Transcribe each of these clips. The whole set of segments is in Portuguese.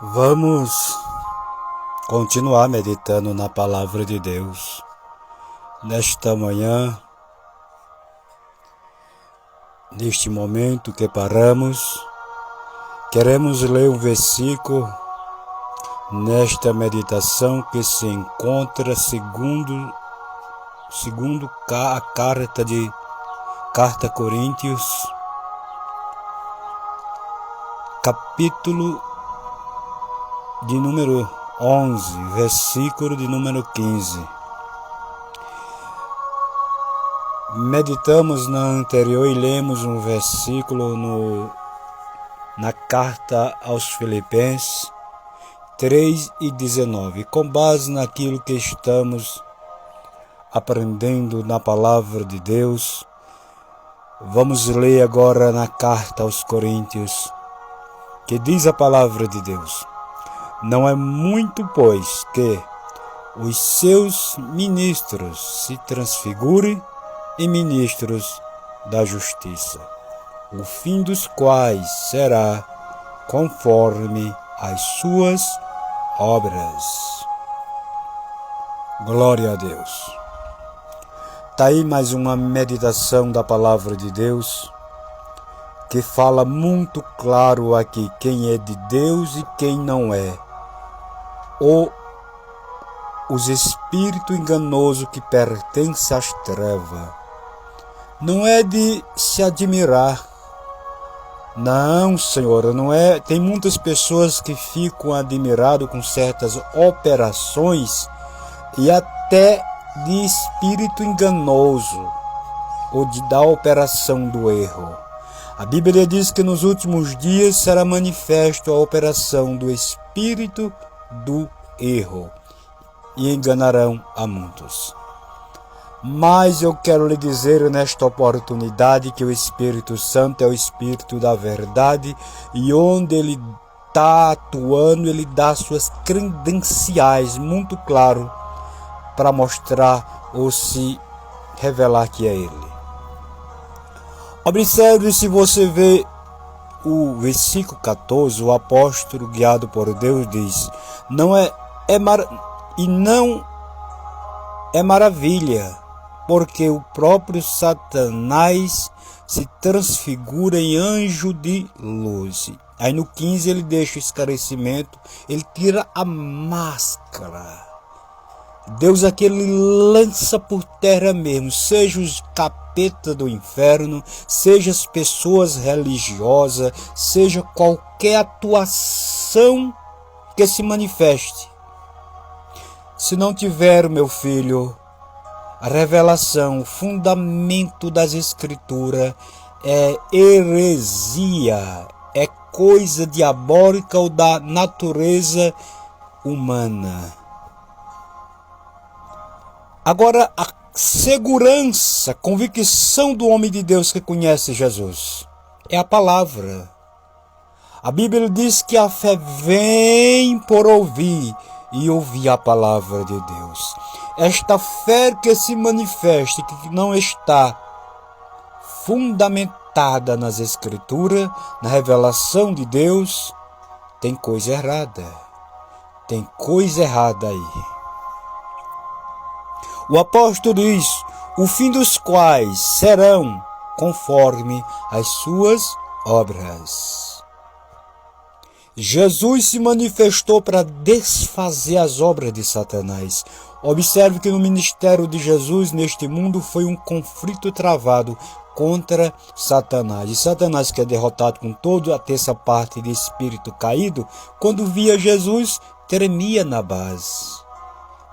Vamos continuar meditando na palavra de Deus. Nesta manhã, neste momento que paramos, queremos ler um versículo nesta meditação que se encontra segundo a carta a Coríntios, capítulo de número 11, versículo de número 15. Meditamos na anterior e lemos um versículo na carta aos Filipenses 3:19. Com base naquilo que estamos aprendendo na palavra de Deus, vamos ler agora na carta aos Coríntios, que diz a palavra de Deus: não é muito, pois, que os seus ministros se transfigurem em ministros da justiça, o fim dos quais será conforme as suas obras. Glória a Deus. Está aí mais uma meditação da palavra de Deus, que fala muito claro aqui quem é de Deus e quem não é. Os espíritos enganosos que pertencem às trevas. Não é de se admirar. Não, Senhor, não é. Tem muitas pessoas que ficam admiradas com certas operações e até de espírito enganoso ou da operação do erro. A Bíblia diz que nos últimos dias será manifesto a operação do espírito do erro e enganarão a muitos. Mas eu quero lhe dizer nesta oportunidade que o Espírito Santo é o Espírito da verdade, e onde ele está atuando, ele dá suas credenciais muito claro para mostrar ou se revelar que é ele. Observe, se você vê o versículo 14, o apóstolo guiado por Deus diz: não é maravilha, porque o próprio Satanás se transfigura em anjo de luz. Aí no 15 ele deixa o esclarecimento, ele tira a máscara. Deus aqui ele lança por terra mesmo, seja os capeta do inferno, seja as pessoas religiosas, seja qualquer atuação que se manifeste. Se não tiver, meu filho, a revelação, o fundamento das escrituras, é heresia, é coisa diabólica ou da natureza humana. Agora, a segurança, convicção do homem de Deus que conhece Jesus é a palavra. A Bíblia diz que a fé vem por ouvir e ouvir a palavra de Deus. Esta fé que se manifesta, que não está fundamentada nas Escrituras, na revelação de Deus, tem coisa errada. Tem coisa errada aí. O apóstolo diz: o fim dos quais serão conforme as suas obras. Jesus se manifestou para desfazer as obras de Satanás. Observe que no ministério de Jesus neste mundo foi um conflito travado contra Satanás. E Satanás, que é derrotado com toda a terça parte de espírito caído, quando via Jesus, tremia na base.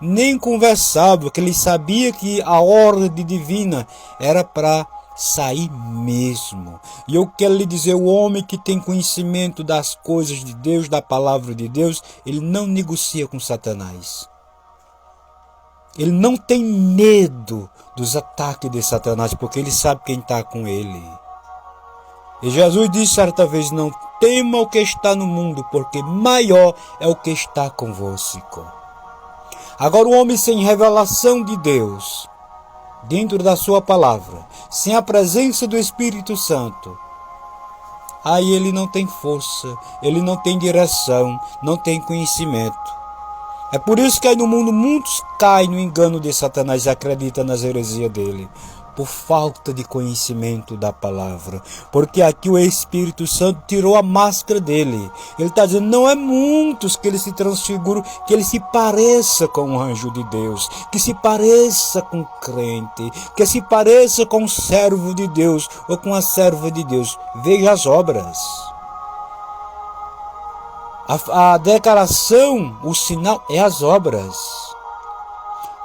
Nem conversava, porque ele sabia que a ordem divina era para sair mesmo. E eu quero lhe dizer, o homem que tem conhecimento das coisas de Deus, da palavra de Deus, ele não negocia com Satanás. Ele não tem medo dos ataques de Satanás, porque ele sabe quem está com ele. E Jesus disse certa vez: não tema o que está no mundo, porque maior é o que está convosco. Agora, o homem sem revelação de Deus, dentro da sua palavra, sem a presença do Espírito Santo, aí ele não tem força, ele não tem direção, não tem conhecimento. É por isso que aí no mundo muitos caem no engano de Satanás e acreditam nas heresias dele, por falta de conhecimento da palavra. Porque aqui o Espírito Santo tirou a máscara dele. Ele está dizendo, não é muitos que ele se transfigura, que ele se pareça com o anjo de Deus, que se pareça com o crente, que se pareça com o servo de Deus ou com a serva de Deus. Veja as obras. A declaração, o sinal é as obras.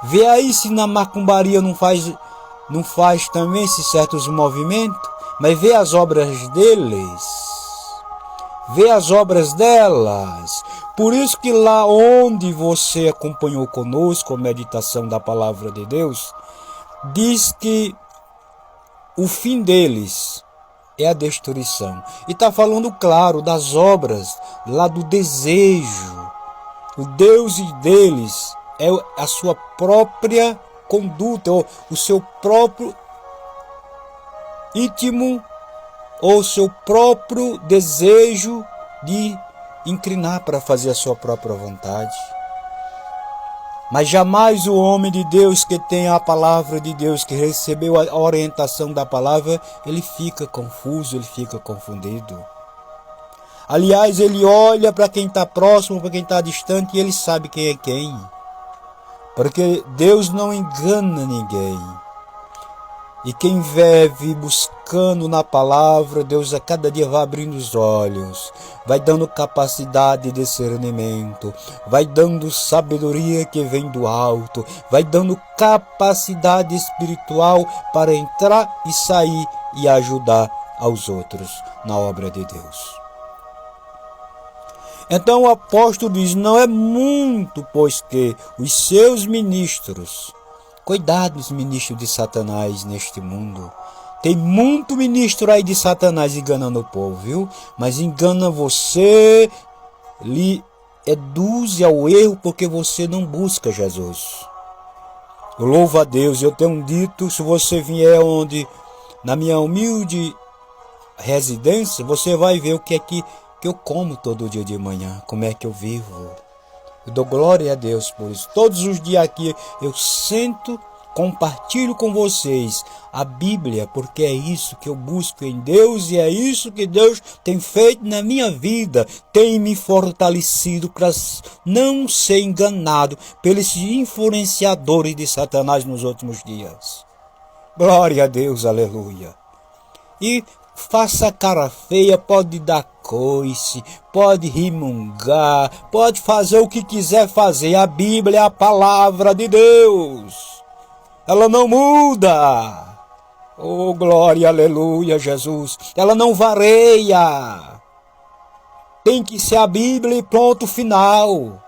Vê aí se na macumbaria não faz também esses certos movimentos, mas vê as obras deles, vê as obras delas. Por isso que lá onde você acompanhou conosco a meditação da palavra de Deus, diz que o fim deles é a destruição. E está falando claro das obras, lá do desejo. O Deus deles é a sua própria conduta, ou o seu próprio íntimo, ou o seu próprio desejo de inclinar para fazer a sua própria vontade. Mas jamais o homem de Deus que tem a palavra de Deus, que recebeu a orientação da palavra, ele fica confuso, ele fica confundido. Aliás, ele olha para quem está próximo, para quem está distante, e ele sabe quem é quem. Porque Deus não engana ninguém. E quem vive buscando na palavra, Deus a cada dia vai abrindo os olhos, vai dando capacidade de discernimento, vai dando sabedoria que vem do alto, vai dando capacidade espiritual para entrar e sair e ajudar aos outros na obra de Deus. Então o apóstolo diz, não é muito, pois que os seus ministros, cuidado dos ministros de Satanás neste mundo. Tem muito ministro aí de Satanás enganando o povo, viu? Mas engana você, lhe eduze ao erro porque você não busca Jesus. Eu louvo a Deus, eu tenho dito, se você vier onde, na minha humilde residência, você vai ver o que é que eu como todo dia de manhã, como é que eu vivo. Eu dou glória a Deus por isso. Todos os dias aqui eu sento, compartilho com vocês a Bíblia, porque é isso que eu busco em Deus e é isso que Deus tem feito na minha vida. Tem me fortalecido para não ser enganado pelos influenciadores de Satanás nos últimos dias. Glória a Deus, aleluia. E faça cara feia, pode dar coice, pode rimungar, pode fazer o que quiser fazer. A Bíblia é a palavra de Deus. Ela não muda. Oh, glória, aleluia, Jesus. Ela não varia. Tem que ser a Bíblia e pronto, final.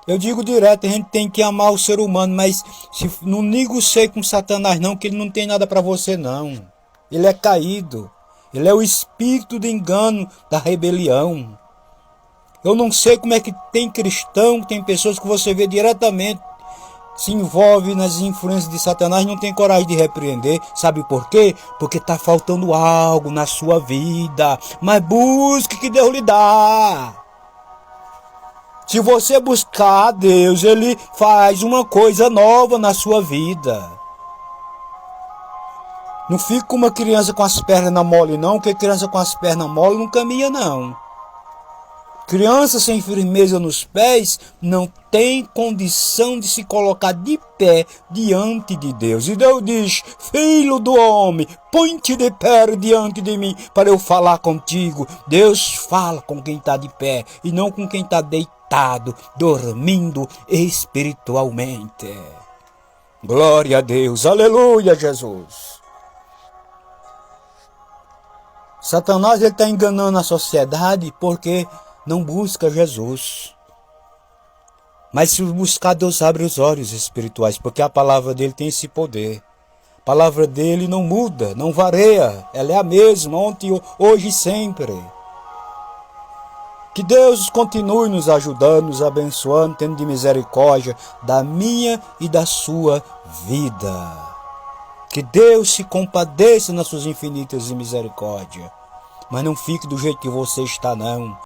Eu digo direto, a gente tem que amar o ser humano, mas não negocie com Satanás não, que ele não tem nada para você não. Ele é caído. Ele é o espírito de engano, da rebelião. Eu não sei como é que tem cristão, tem pessoas que você vê diretamente, se envolve nas influências de Satanás, não tem coragem de repreender. Sabe por quê? Porque está faltando algo na sua vida. Mas busque que Deus lhe dá. Se você buscar a Deus, Ele faz uma coisa nova na sua vida. Não fica como uma criança com as pernas mole não, porque criança com as pernas mole não caminha não. Criança sem firmeza nos pés não tem condição de se colocar de pé diante de Deus. E Deus diz, filho do homem, põe-te de pé diante de mim para eu falar contigo. Deus fala com quem está de pé e não com quem está deitado, dormindo espiritualmente. Glória a Deus, aleluia, Jesus. Satanás está enganando a sociedade porque não busca Jesus. Mas se buscar, Deus abre os olhos espirituais, porque a palavra dele tem esse poder. A palavra dele não muda, não varia. Ela é a mesma, ontem, hoje e sempre. Que Deus continue nos ajudando, nos abençoando, tendo de misericórdia da minha e da sua vida. Que Deus se compadeça nas suas infinitas misericórdias. mas não fique do jeito que você está, não.